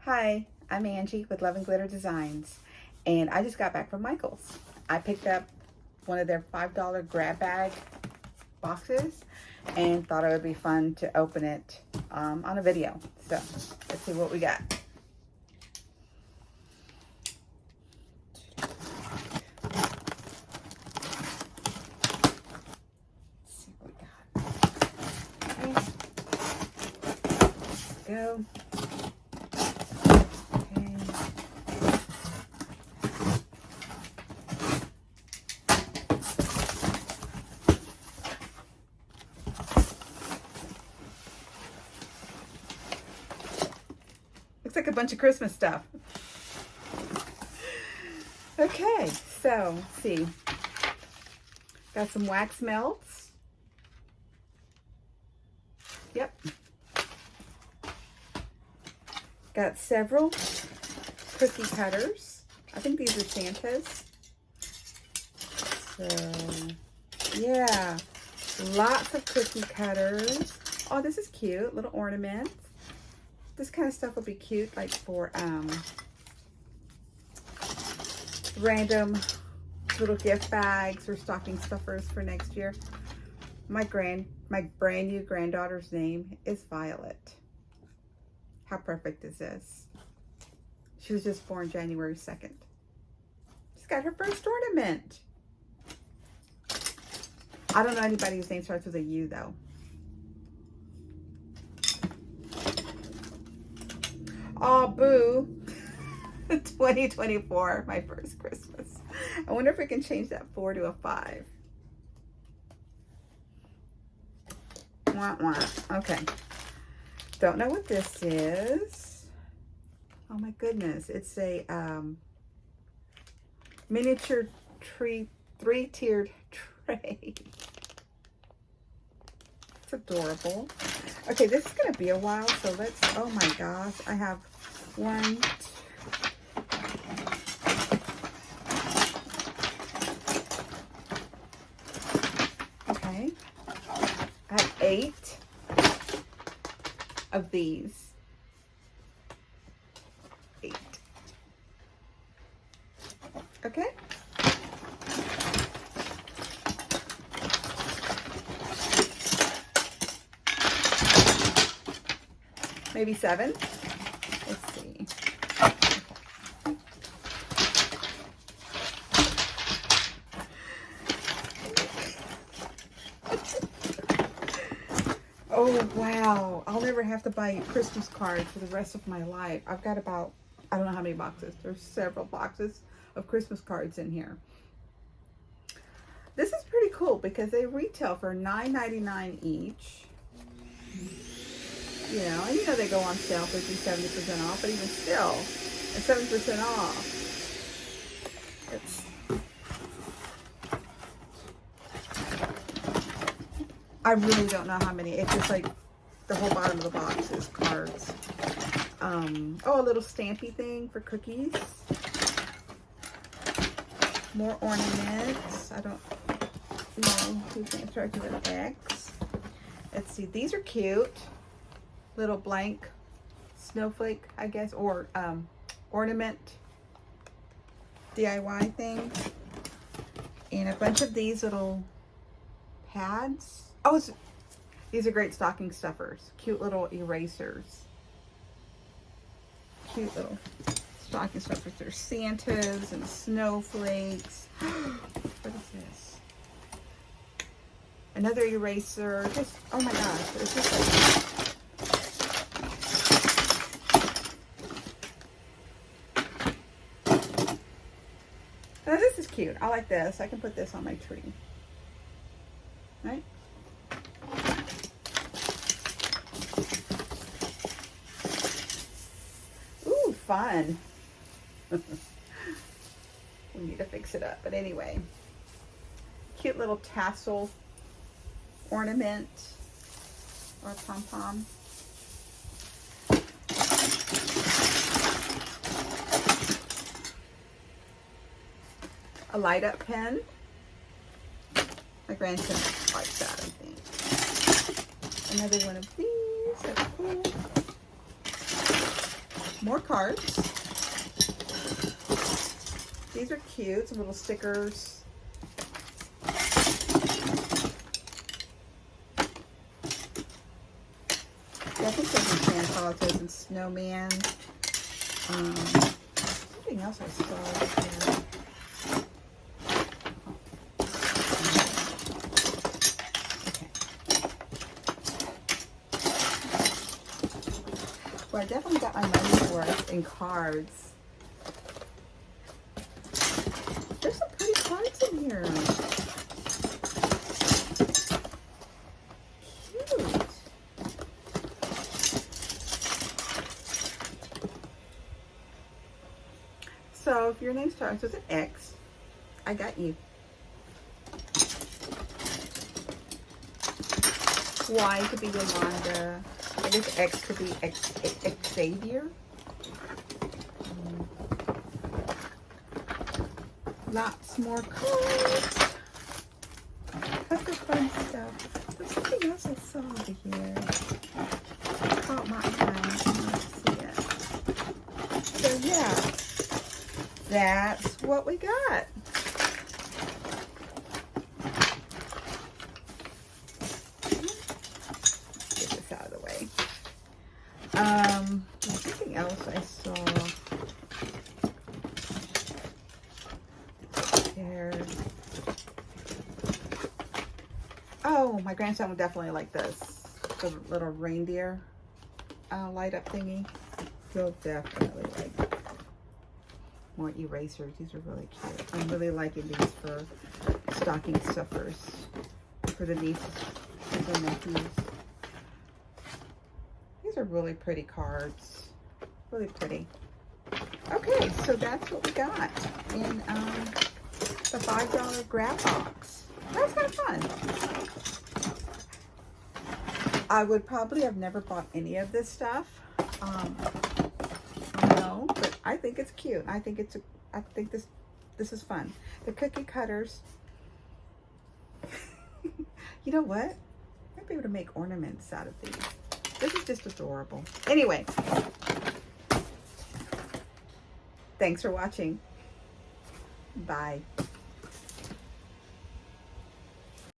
Hi, I'm Angie with Love and Glitter Designs, and I just got back from Michael's. I picked up one of their $5 grab bag boxes and thought it would be fun to open it on a video. So let's see what we got. Let's see what we got. Okay. Let's go. Looks like a bunch of Christmas stuff. Okay, so let's see. Got some wax melts. Yep. Got several cookie cutters. I think these are Santa's. So, yeah. Lots of cookie cutters. Oh, this is cute. Little ornaments. This kind of stuff would be cute, like for random little gift bags or stocking stuffers for next year. My brand new granddaughter's name is Violet. How perfect is this? She was just born January 2nd. She's got her first ornament. I don't know anybody whose name starts with a U though. Oh, boo. 2024, my first Christmas. I wonder if we can change that 4 to a 5. Wah, wah. Okay. Don't know what this is. Oh my goodness. It's a miniature tree, 3-tiered tray. It's adorable. Okay, this is going to be a while, so let's, oh my gosh, I have 1, 2. Okay, I have 8 of these. 8. Okay. Maybe 7. Let's see. Oh, wow. I'll never have to buy Christmas cards for the rest of my life. I've got about, I don't know how many boxes. There's several boxes of Christmas cards in here. This is pretty cool because they retail for $9.99 each. You know, and you know they go on sale for 70% off, but even still, at 7% off, it's, I really don't know how many. It's just like the whole bottom of the box is cards. Oh, a little stampy thing for cookies. More ornaments. I don't know whose name starts with an X. Let's see, these are cute. Little blank snowflake, I guess, or ornament DIY thing. And a bunch of these little pads. Oh, these are great stocking stuffers. Cute little erasers. Cute little stocking stuffers. There's Santas and snowflakes. What is this? Another eraser. Just, oh my gosh. It's just like, now this is cute. I like this. I can put this on my tree. Right? Ooh, fun. We need to fix it up. But anyway. Cute little tassel ornament or pom-pom. A light up pen. My grandson likes that, I think. Another one of these. That's cool. more cards. These are cute, some little stickers. Yeah, I think those are Santa Clauses and snowman. Something else I saw here. Okay. Well, I definitely got my money's worth in cards. There's some pretty cards in here. Cute. So if your name starts with an X, I got you. Y could be Yolanda. I guess X could be Xavier. Lots more cards. That's the fun stuff. There's something else I saw over here. Caught my eye. I see it. So yeah, that's what we got. Get this out of the way. There's something else I saw. Oh, my grandson would definitely like this. The little reindeer light up thingy. He'll definitely like it. More erasers. These are really cute. I'm really liking these for stocking stuffers for the nieces and the nephews. These are really pretty cards. Really pretty. Okay, so that's what we got in the $5 grab box. That was kind of fun. I would probably have never bought any of this stuff. No, but I think it's cute. I think this is fun. The cookie cutters. You know what? I might be able to make ornaments out of these. This is just adorable. Anyway, thanks for watching. Bye.